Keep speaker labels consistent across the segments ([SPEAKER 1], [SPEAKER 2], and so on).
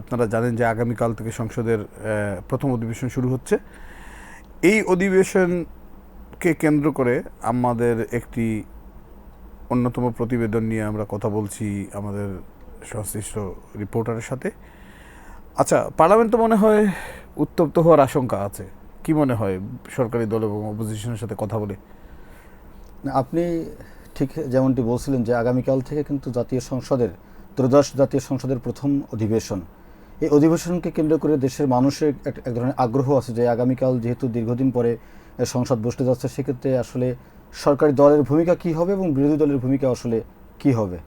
[SPEAKER 1] আপনারা জানেন যে আগামীকাল থেকে সংসদের প্রথম অধিবেশন শুরু হচ্ছে। এই অধিবেশনকে কেন্দ্র করে আমাদের একটি অন্যতম প্রতিবেদন নিয়ে আমরা কথা বলছি আমাদের সংশ্লিষ্ট রিপোর্টারের সাথে। আচ্ছা, পার্লামেন্ট তো মনে হয় উত্তপ্ত হওয়ার আশঙ্কা আছে। কি মনে হয় সরকারি দল এবং অপোজিশনের সাথে কথা বলে?
[SPEAKER 2] আপনি ঠিক যেমনটি বলছিলেন যে আগামীকাল থেকে কিন্তু জাতীয় সংসদের ত্রয়োদশ জাতীয় সংসদের প্রথম অধিবেশন। এই অধিবেশনকে কেন্দ্র করে দেশের মানুষের এক ধরনের আগ্রহ আছে যে আগামীকাল যেহেতু দীর্ঘদিন পরে সংসদ বসতে যাচ্ছে, সেক্ষেত্রে আসলে সরকারি দলের ভূমিকা কী হবে এবং বিরোধী দলের ভূমিকা আসলে কী হবে।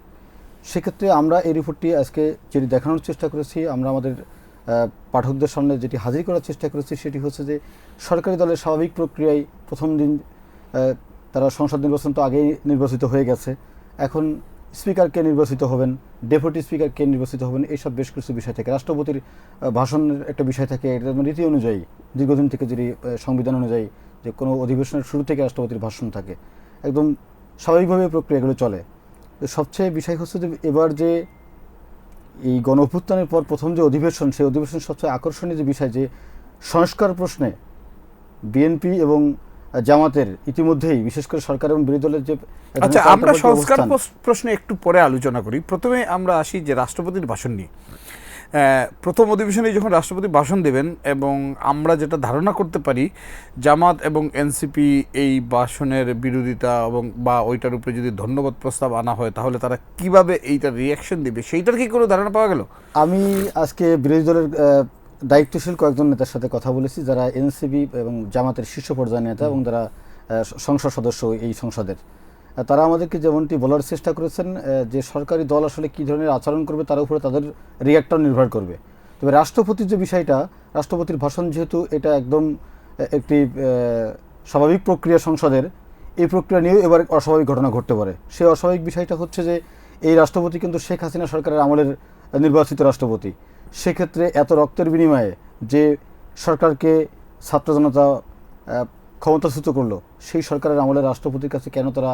[SPEAKER 2] সেক্ষেত্রে আমরা এই রিপোর্টটি আজকে যেটি দেখানোর চেষ্টা করেছি, আমরা আমাদের পাঠকদের সামনে যেটি হাজির করার চেষ্টা করেছি সেটি হচ্ছে যে সরকারি দলের স্বাভাবিক প্রক্রিয়ায় প্রথম দিন তারা সংসদ নির্বাচন তো আগেই নির্বাচিত হয়ে গেছে, এখন স্পিকারকে নির্বাচিত হবেন, ডেপুটি স্পিকারকে নির্বাচিত হবেন, এইসব বেশ কিছু বিষয় থাকে। রাষ্ট্রপতির ভাষণের একটা বিষয় থাকে, এটা রীতি অনুযায়ী দীর্ঘদিন থেকে যদি সংবিধান অনুযায়ী যে কোনো অধিবেশনের শুরু থেকে রাষ্ট্রপতির ভাষণ থাকে, একদম স্বাভাবিকভাবে প্রক্রিয়াগুলো চলে। সবচেয়ে বিষয় হচ্ছে যে এবার যে এই গণ অভ্যুত্থানের পর প্রথম যে অধিবেশন, সেই অধিবেশন সবচেয়ে আকর্ষণীয় যে বিষয় যে সংস্কার প্রশ্নে বিএনপি এবং জামাতের ইতিমধ্যেই বিশেষ করে সরকার এবং বিরোধী দলের যে
[SPEAKER 1] আচ্ছা, আমরা সংস্কার প্রশ্নে একটু পরে আলোচনা করি। প্রথমে আমরা আসি যে রাষ্ট্রপতির ভাষণ নিয়ে। প্রথম অধিবেশনে যখন রাষ্ট্রপতি ভাষণ দেবেন, এবং আমরা যেটা ধারণা করতে পারি জামাত এবং এনসিপি এই ভাষণের বিরোধিতা এবং বা ওইটার উপরে যদি ধন্যবাদ প্রস্তাব আনা হয় তাহলে তারা কিভাবে এইটার রিয়াকশন দেবে, সেইটার কি কোনো ধারণা পাওয়া গেল?
[SPEAKER 2] আমি আজকে বিরোধী দলের দায়িত্বশীল কয়েকজন নেতার সাথে কথা বলেছি, যারা এনসিপি এবং জামাতের শীর্ষ পর্যায়ের নেতা এবং যারা সংসদ সদস্য এই সংসদের। তারা আমাদেরকে যেমনটি বলার চেষ্টা করেছেন যে সরকারি দল আসলে কী ধরনের আচরণ করবে তার উপরে তাদের রিয়াক্টর নির্ভর করবে। তবে রাষ্ট্রপতির যে বিষয়টা, রাষ্ট্রপতির ভাষণ যেহেতু এটা একদম একটি স্বাভাবিক প্রক্রিয়া সংসদের, এই প্রক্রিয়া নিয়েও এবার অস্বাভাবিক ঘটনা ঘটতে পারে। সেই অস্বাভাবিক বিষয়টা হচ্ছে যে এই রাষ্ট্রপতি কিন্তু শেখ হাসিনা সরকারের আমলের নির্বাচিত রাষ্ট্রপতি। সেক্ষেত্রে এত রক্তের বিনিময়ে যে সরকারকে ছাত্র জনতা ক্ষমতাচ্যুত করলো, সেই সরকারের আমলের রাষ্ট্রপতির কাছে কেন তারা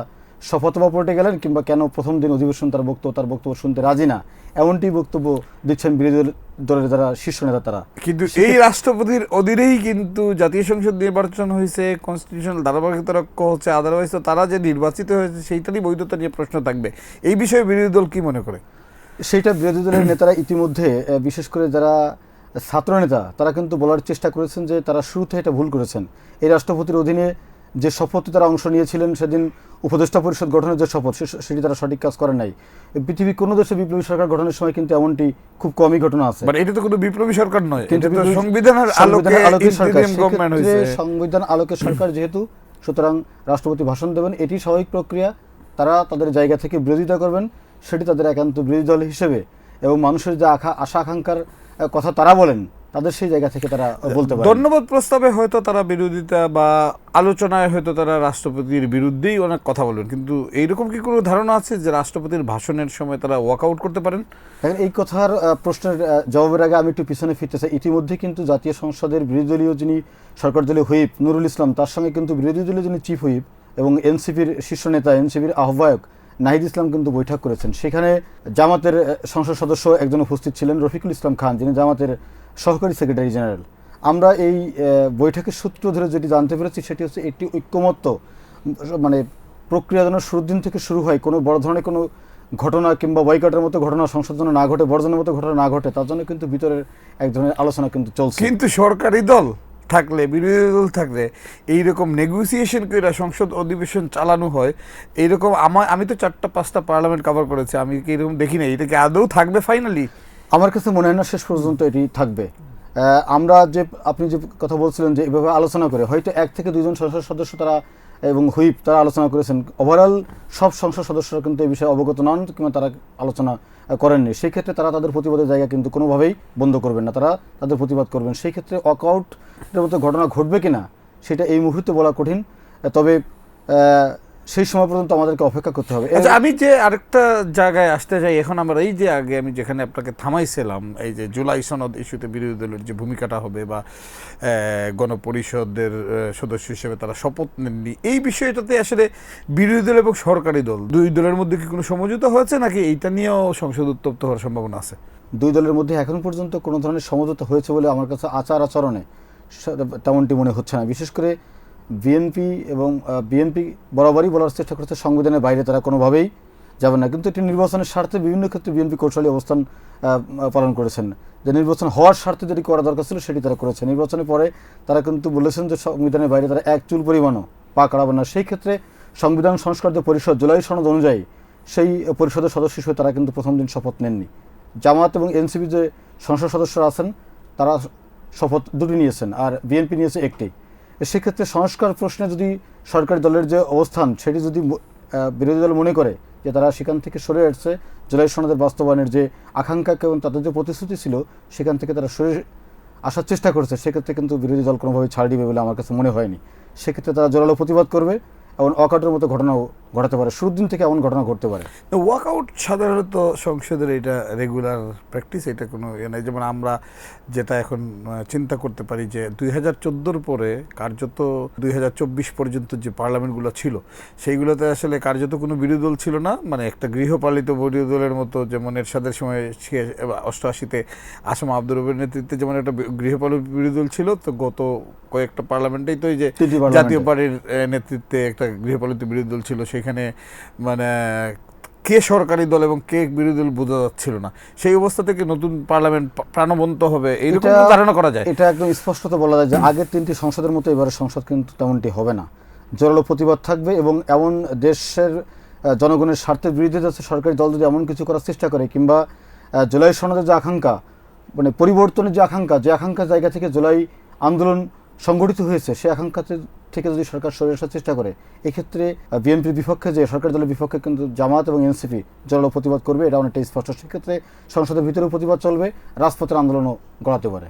[SPEAKER 2] শপথবাপটে গেলেন, কিংবা কেন প্রথম দিন অধিবেশন তার বক্তব্য শুনতে রাজি না, এমনটি বক্তব্য দিচ্ছেন বিরোধী দলের যারা শীর্ষ নেতা তারা।
[SPEAKER 1] কিন্তু এই রাষ্ট্রপতির অধীনেই কিন্তু জাতীয় সংসদ নির্বাচন হয়েছে, কনস্টিটিউশনাল ধারাবাহিকতা রক্ষা হচ্ছে, আদারওয়াইজ তো তারা যে নির্বাচিত হয়েছে সেইটারই বৈধতা নিয়ে প্রশ্ন থাকবে। এই বিষয়ে বিরোধী দল কি মনে করে?
[SPEAKER 2] সেইটা বিরোধী দলের নেতারা ইতিমধ্যে, বিশেষ করে যারা ছাত্রনেতা, তারা কিন্তু বলার চেষ্টা করেছেন যে তারা শুরুতে এটা ভুল করেছেন। এই রাষ্ট্রপতির অধীনে যে শপথে তারা অংশ নিয়েছিলেন, সেদিন উপদেষ্টা পরিষদ গঠনের যে শপথ, সেটি তারা সঠিক কাজ করেন নাই। পৃথিবীর কোনো দেশে বিপ্লবী সরকার গঠনের সময় কিন্তু এমনটি খুব কমই ঘটনা আছে।
[SPEAKER 1] এটা তো কোনো বিপ্লবী সরকার নয়,
[SPEAKER 2] কিন্তু
[SPEAKER 1] সংবিধানের আলোকে
[SPEAKER 2] সংবিধান আলোকে সরকার যেহেতু, সুতরাং রাষ্ট্রপতি ভাষণ দেবেন, এটি স্বাভাবিক প্রক্রিয়া। তারা তাদের জায়গা থেকে বিরোধিতা করবেন, সেটি তাদের একান্ত বিরোধী দল হিসেবে, এবং মানুষের যে আশা আকাঙ্ক্ষার কথা তারা বলেন, তাদের সেই জায়গা থেকে তারা বলতে পারে।
[SPEAKER 1] ধন্যবাদ প্রস্তাবে হয়তো তারা বিরোধিতা বা আলোচনায় হয়তো তারা রাষ্ট্রপতির বিরুদ্ধেই অনেক কথা বলবেন, কিন্তু এইরকম কি কোনো ধারণা আছে যে রাষ্ট্রপতির ভাষণের সময় তারা ওয়াকআউট করতে পারেন?
[SPEAKER 2] দেখেন, এই কথার প্রশ্নের জবাবের আগে আমি একটু পিছনে ফিরতে চাই। ইতিমধ্যে কিন্তু জাতীয় সংসদের বিরোধী দলীয় যিনি সরকার দলীয় হুইপ নুরুল ইসলাম, তার সঙ্গে কিন্তু বিরোধী দলীয় যিনি চিফ হুইপ এবং এনসিপির শীর্ষ নেতা, এনসিপির আহ্বায়ক নাহিদ ইসলাম কিন্তু বৈঠক করেছেন। সেখানে জামাতের সংসদ সদস্য একজন উপস্থিত ছিলেন, রফিকুল ইসলাম খান, যিনি জামাতের সহকারী সেক্রেটারি জেনারেল। আমরা এই বৈঠকের সূত্র ধরে যেটি জানতে পেরেছি সেটি হচ্ছে একটি ঐক্যমত্য, মানে প্রক্রিয়া যেন শুরুর দিন থেকে শুরু হয়, কোনো বড় ধরনের কোনো ঘটনা কিংবা বয়কটের মতো ঘটনা সংসদ যেন না ঘটে, বর্জনের মতো ঘটনা না ঘটে, তার জন্য কিন্তু ভিতরের এক ধরনের আলোচনা কিন্তু চলছে।
[SPEAKER 1] কিন্তু সরকারি দল থাকলে, বিরোধী দল থাকলে এইরকম নেগোসিয়েশন করে সংসদ অধিবেশন চালানো হয়, এইরকম আমি তো 4-5টা পার্লামেন্ট কভার করেছি, আমি কি এরকম দেখি না। এটা কি আদৌ থাকবে ফাইনালি?
[SPEAKER 2] আমার কাছে মনে হয় না শেষ পর্যন্ত এটি থাকবে। আমরা যে আপনি যে কথা বলছিলেন যে এভাবে আলোচনা করে হয়তো 1 থেকে 2 জন সংসদ সদস্য তারা এবং হুইপ তারা আলোচনা করেছেন, ওভারঅল সব সংসদ সদস্যরা কিন্তু এই বিষয়ে অবগত নন কিংবা তারা আলোচনা করেননি। সেই ক্ষেত্রে তারা তাদের প্রতিবাদের জায়গা কিন্তু কোনোভাবেই বন্ধ করবেন না, তারা তাদের প্রতিবাদ করবেন। সেই ক্ষেত্রে ওয়াকআউটের মতো ঘটনা ঘটবে কিনা সেটা এই মুহূর্তে বলা কঠিন, তবে সেই সময় পর্যন্ত আমাদেরকে অপেক্ষা করতে হবে।
[SPEAKER 1] আচ্ছা, আমি যে আরেকটা জায়গায় আসতে চাই এখন, আমরা এই যে আগে আমি যেখানে আপনাকে থামাইছিলাম, এই যে জুলাই সনদ ইস্যুতে বিরোধী দলের যে ভূমিকাটা হবে বা গণপরিষদের সদস্য হিসেবে তারা শপথ নেননি, এই বিষয়টাতে আসলে বিরোধী দল এবং সরকারি দল দুই দলের মধ্যে কি কোনো সমঝোতা হয়েছে, নাকি এইটা নিয়েও সংসদ উত্তপ্ত হওয়ার সম্ভাবনা আছে?
[SPEAKER 2] দুই দলের মধ্যে এখন পর্যন্ত কোনো ধরনের সমঝোতা হয়েছে বলে আমার কাছে আচার আচরণে তেমনটি মনে হচ্ছে না। বিশেষ করে বিএনপি বরাবরই বলার চেষ্টা করছে সংবিধানের বাইরে তারা কোনোভাবেই যাবে না, কিন্তু এটি নির্বাচনের স্বার্থে বিভিন্ন ক্ষেত্রে বিএনপি কৌশলী অবস্থান পালন করেছেন, যে নির্বাচন হওয়ার স্বার্থে যেটি করা দরকার ছিল সেটি তারা করেছে। নির্বাচনের পরে তারা কিন্তু বলেছেন যে সংবিধানের বাইরে তারা এক চুল পরিমাণও পা কাড়াবে না। সেই ক্ষেত্রে সংবিধান সংস্কার যে পরিষদ জুলাই সনদ অনুযায়ী সেই পরিষদের সদস্য হিসেবে তারা কিন্তু প্রথম দিন শপথ নেননি। জামায়াত এবং এনসিপি যে সংসদ সদস্যরা আছেন তারা শপথ দুটি নিয়েছেন, আর বিএনপি নিয়েছে একটি। সেক্ষেত্রে সংস্কার প্রশ্নে যদি সরকারি দলের যে অবস্থান সেটি যদি বিরোধী দল মনে করে যে তারা সেখান থেকে সরে আসছে, জুলাই সনদের বাস্তবায়নের যে আকাঙ্ক্ষা এবং তাদের যে প্রতিশ্রুতি ছিল সেখান থেকে তারা সরে আসার চেষ্টা করছে, সেক্ষেত্রে কিন্তু বিরোধী দল কোনোভাবে ছাড় দিবে বলে আমার কাছে মনে হয়নি। সেক্ষেত্রে তারা জোরালো প্রতিবাদ করবে এবং ওয়াকআউটের মতো ঘটনাও ঘটাতে পারে, শুরুর দিন থেকে এমন ঘটনা ঘটতে পারে।
[SPEAKER 1] ওয়াকআউট সাধারণত সংসদের এটা রেগুলার প্র্যাকটিস, এটা কোনো ইয়ে নাই। যেমন আমরা যেটা এখন চিন্তা করতে পারি যে 2014 পরে কার্যত 2024 পর্যন্ত যে পার্লামেন্টগুলো ছিল সেইগুলোতে আসলে কার্যত কোনো বিরোধী দল ছিল না, মানে একটা গৃহপালিত বিরোধী দলের মতো। যেমন এরশাদের সময় 88-তে আসম আব্দুর রবের নেতৃত্বে যেমন একটা গৃহপালিত বিরোধী দল ছিল, তো গত কয়েকটা পার্লামেন্টেই তো এই যে জাতীয় পার্টির নেতৃত্বে একটা গৃহপালিত বিরোধী দল ছিল, সেখানে মানে কে সরকারি দল এবং কে বিরোধী দল বোঝা যাচ্ছিল না। সেই অবস্থা থেকে নতুন পার্লামেন্ট প্রাণবন্ত হবে এইরকম ধারণা করা যায়।
[SPEAKER 2] এটা একদম স্পষ্টত বলা যায় যে আগের 3টি সংসদের মতো এবারের সংসদ কিন্তু তেমনটি হবে না। জোরালো প্রতিবাদ থাকবে এবং এমন দেশের জনগণের স্বার্থের বিরুদ্ধে যাচ্ছে সরকারি দল যদি এমন কিছু করার চেষ্টা করে, কিংবা জুলাই সনদের যে আকাঙ্ক্ষা, মানে পরিবর্তনের যে আকাঙ্ক্ষা জায়গা থেকে জুলাই আন্দোলন সংগঠিত হয়েছে, সেই আকাঙ্ক্ষা থেকে যদি সরকার সরে আসার চেষ্টা করে, এক্ষেত্রে বিএনপির বিপক্ষে যে সরকারি দলের বিপক্ষে কিন্তু জামায়াত এবং এনসিপি জোরালো প্রতিবাদ করবে, এটা অনেকটা স্পষ্ট। সেক্ষেত্রে সংসদের ভিতরেও প্রতিবাদ চলবে, রাজপথের আন্দোলনও গড়াতে পারে।